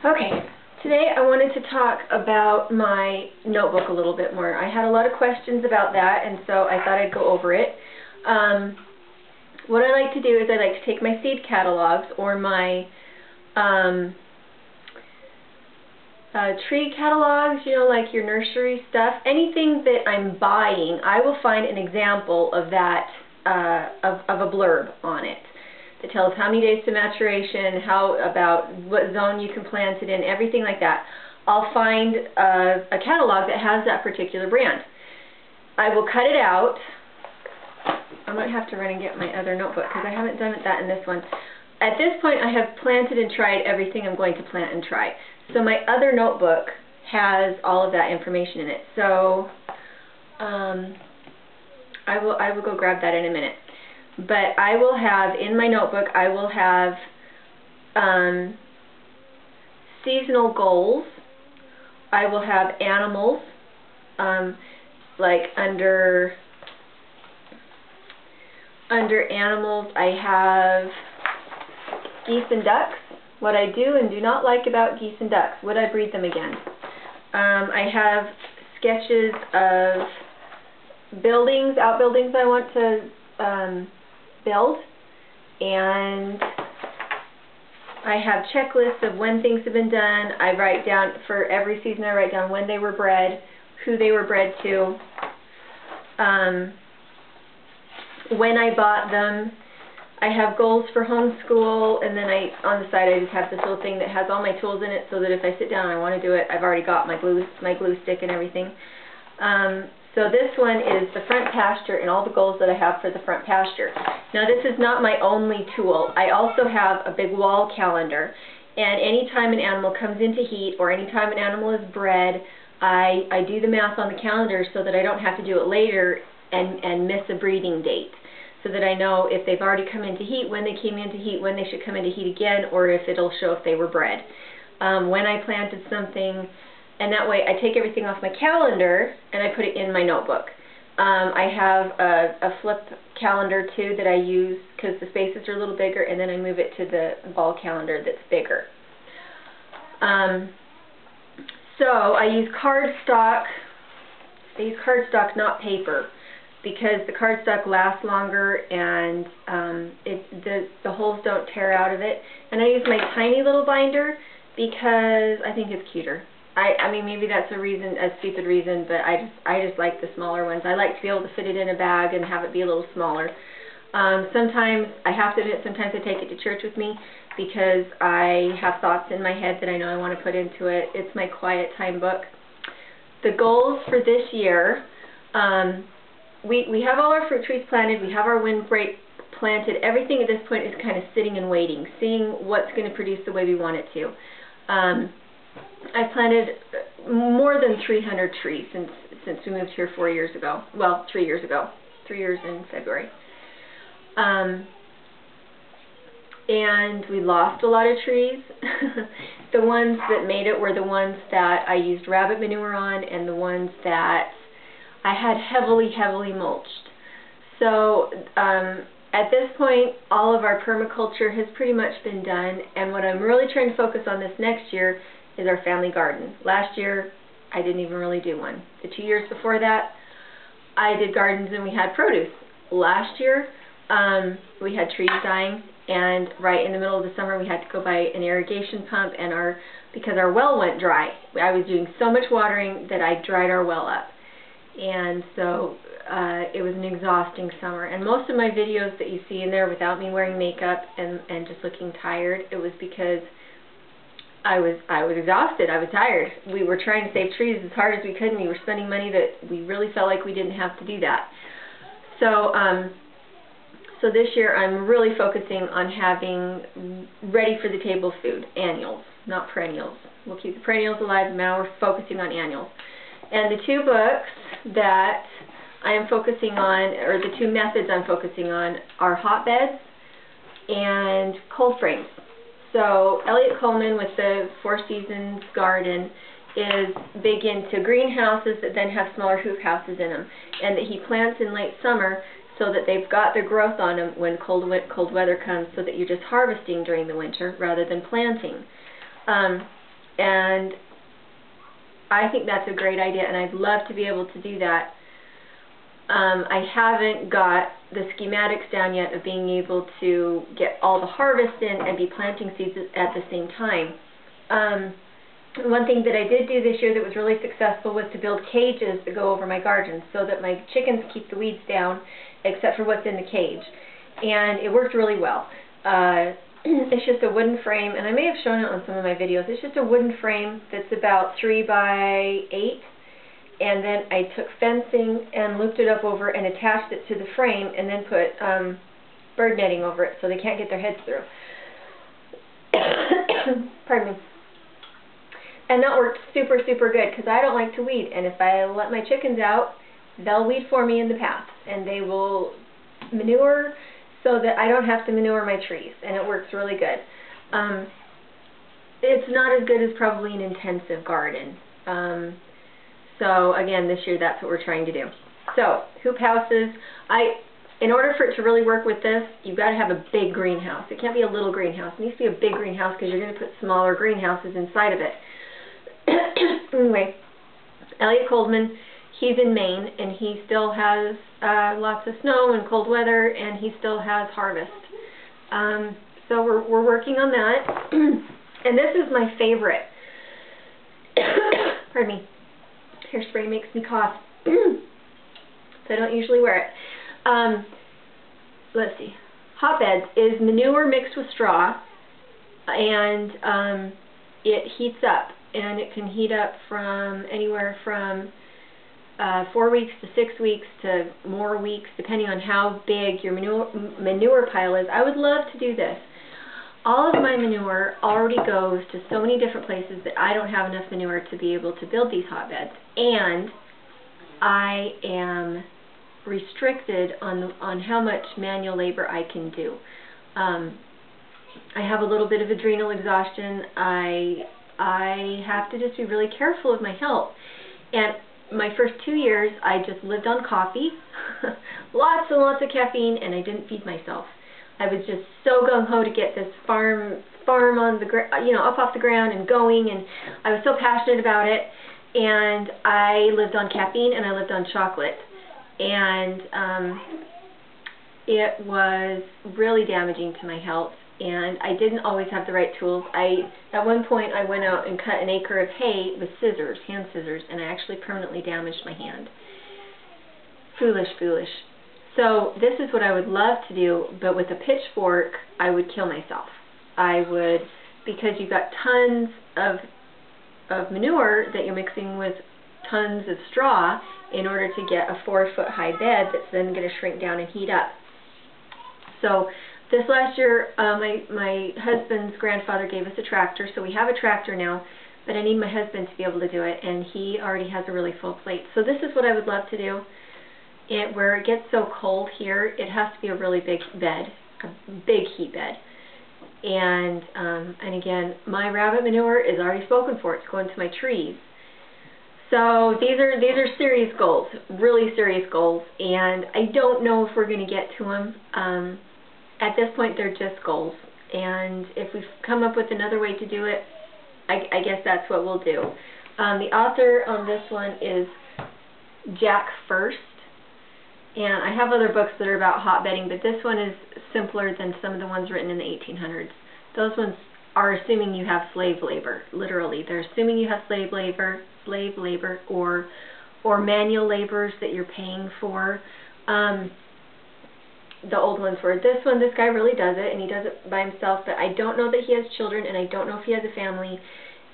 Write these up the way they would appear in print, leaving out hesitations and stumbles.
Okay, today I wanted to talk about my notebook a little bit more. I had a lot of questions about that, and so I thought I'd go over it. What I like to do is I like to take my seed catalogs or my tree catalogs, you know, like your nursery stuff, anything that I'm buying, I will find an example of that, of a blurb on it that tells how many days to maturation, how about what zone you can plant it in, everything like that. I'll find a catalog that has that particular brand. I will cut it out. I might have to run and get my other notebook because I haven't done that in this one. At this point, I have planted and tried everything I'm going to plant and try. So my other notebook has all of that information in it. So I will go grab that in a minute. But I will have, in my notebook, I will have seasonal goals. I will have animals, like under animals I have geese and ducks, what I do and do not like about geese and ducks, would I breed them again. I have sketches of buildings, outbuildings I want to build, and I have checklists of when things have been done. I write down, for every season I write down when they were bred, who they were bred to, when I bought them. I have goals for homeschool, and then on the side I just have this little thing that has all my tools in it so that if I sit down and I want to do it, I've already got my glue stick and everything. So this one is the front pasture and all the goals that I have for the front pasture. Now this is not my only tool. I also have a big wall calendar, and anytime an animal comes into heat or anytime an animal is bred, I do the math on the calendar so that I don't have to do it later and miss a breeding date, so that I know if they've already come into heat, when they came into heat, when they should come into heat again, or if it'll show if they were bred. When I planted something, and that way I take everything off my calendar and I put it in my notebook. I have a flip calendar too that I use because the spaces are a little bigger, and then I move it to the wall calendar that's bigger. So I use cardstock. I use cardstock, not paper, because the cardstock lasts longer and the holes don't tear out of it. And I use my tiny little binder because I think it's cuter. I mean, maybe that's a stupid reason, but I just like the smaller ones. I like to be able to fit it in a bag and have it be a little smaller. Sometimes, I have to admit, sometimes I take it to church with me because I have thoughts in my head that I know I want to put into it. It's my quiet time book. The goals for this year, we have all our fruit trees planted, we have our windbreak planted. Everything at this point is kind of sitting and waiting, seeing what's going to produce the way we want it to. I've planted more than 300 trees since we moved here 4 years ago. Well, 3 years ago. 3 years in February. And we lost a lot of trees. The ones that made it were the ones that I used rabbit manure on, and the ones that I had heavily mulched. So at this point, all of our permaculture has pretty much been done, and what I'm really trying to focus on this next year is our family garden. Last year, I didn't even really do one. The 2 years before that, I did gardens and we had produce. Last year, we had trees dying, and right in the middle of the summer, we had to go buy an irrigation pump, and because our well went dry. I was doing so much watering that I dried our well up. And so it was an exhausting summer. And most of my videos that you see in there without me wearing makeup and just looking tired, it was because I was exhausted. I was tired. We were trying to save trees as hard as we could, and we were spending money that we really felt like we didn't have to do that. So so this year I'm really focusing on having ready for the table food, annuals, not perennials. We'll keep the perennials alive, now we're focusing on annuals. And the two books that I am focusing on, or the two methods I'm focusing on, are hotbeds and cold frames. So Elliot Coleman with the Four Seasons Garden is big into greenhouses that then have smaller hoop houses in them, and that he plants in late summer so that they've got their growth on them when cold weather comes, so that you're just harvesting during the winter rather than planting. And I think that's a great idea, and I'd love to be able to do that. I haven't got the schematics down yet of being able to get all the harvest in and be planting seeds at the same time. One thing that I did do this year that was really successful was to build cages that go over my garden so that my chickens keep the weeds down except for what's in the cage. And it worked really well. It's just a wooden frame, and I may have shown it on some of my videos. It's just a wooden frame that's about 3 by 8. And then I took fencing and looped it up over and attached it to the frame, and then put bird netting over it so they can't get their heads through. Pardon me. And that worked super, super good because I don't like to weed. And if I let my chickens out, they'll weed for me in the path. And they will manure so that I don't have to manure my trees. And it works really good. It's not as good as probably an intensive garden. So again, this year that's what we're trying to do. So, hoop houses. In order for it to really work with this, you've got to have a big greenhouse. It can't be a little greenhouse. It needs to be a big greenhouse because you're going to put smaller greenhouses inside of it. Anyway, Elliot Coldman, he's in Maine, and he still has lots of snow and cold weather, and he still has harvest. So we're working on that. And this is my favorite. Pardon me. Hairspray makes me cough. So I don't usually wear it. Let's see. Hotbeds is manure mixed with straw, and it heats up. And it can heat up from anywhere from 4 weeks to 6 weeks to more weeks, depending on how big your manure pile is. I would love to do this. All of my manure already goes to so many different places that I don't have enough manure to be able to build these hotbeds. And I am restricted on how much manual labor I can do. I have a little bit of adrenal exhaustion. I have to just be really careful of my health. And my first 2 years, I just lived on coffee, lots and lots of caffeine, and I didn't feed myself. I was just so gung-ho to get this farm on the up off the ground and going, and I was so passionate about it. And I lived on caffeine and I lived on chocolate, and it was really damaging to my health. And I didn't always have the right tools. At one point, I went out and cut an acre of hay with scissors, hand scissors, and I actually permanently damaged my hand. Foolish, foolish. So this is what I would love to do, but with a pitchfork, I would kill myself. I would, because you've got tons of manure that you're mixing with tons of straw in order to get a 4-foot high bed that's then going to shrink down and heat up. So this last year, my husband's grandfather gave us a tractor, so we have a tractor now, but I need my husband to be able to do it, and he already has a really full plate. So this is what I would love to do. Where it gets so cold here, it has to be a really big bed, a big heat bed. And again, my rabbit manure is already spoken for. It's going to my trees. So these are serious goals, really serious goals, and I don't know if we're going to get to them. At this point, they're just goals, and if we come up with another way to do it, I guess that's what we'll do. The author on this one is Jack First, and I have other books that are about hotbedding, but this one is simpler than some of the ones written in the 1800s. Those ones are assuming you have slave labor, literally. They're assuming you have slave labor, or manual laborers that you're paying for. The old ones were. This one, this guy really does it, and he does it by himself, but I don't know that he has children, and I don't know if he has a family,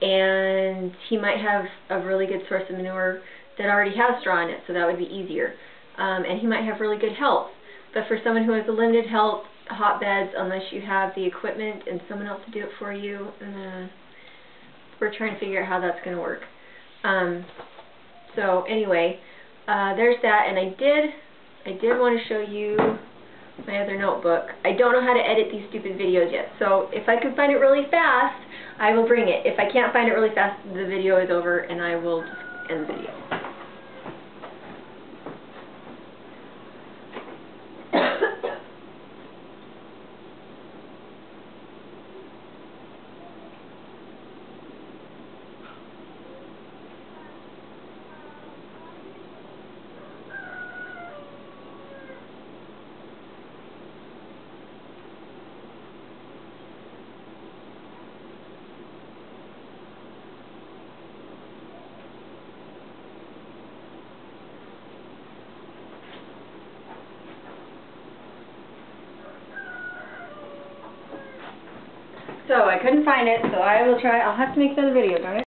and he might have a really good source of manure that already has straw in it, so that would be easier. And he might have really good health. But for someone who has a limited health, hotbeds, unless you have the equipment and someone else to do it for you, we're trying to figure out how that's going to work. So anyway, there's that, and I did want to show you my other notebook. I don't know how to edit these stupid videos yet, so if I can find it really fast, I will bring it. If I can't find it really fast, the video is over, and I will just end the video. So I couldn't find it, so I'll have to make another video, darn it.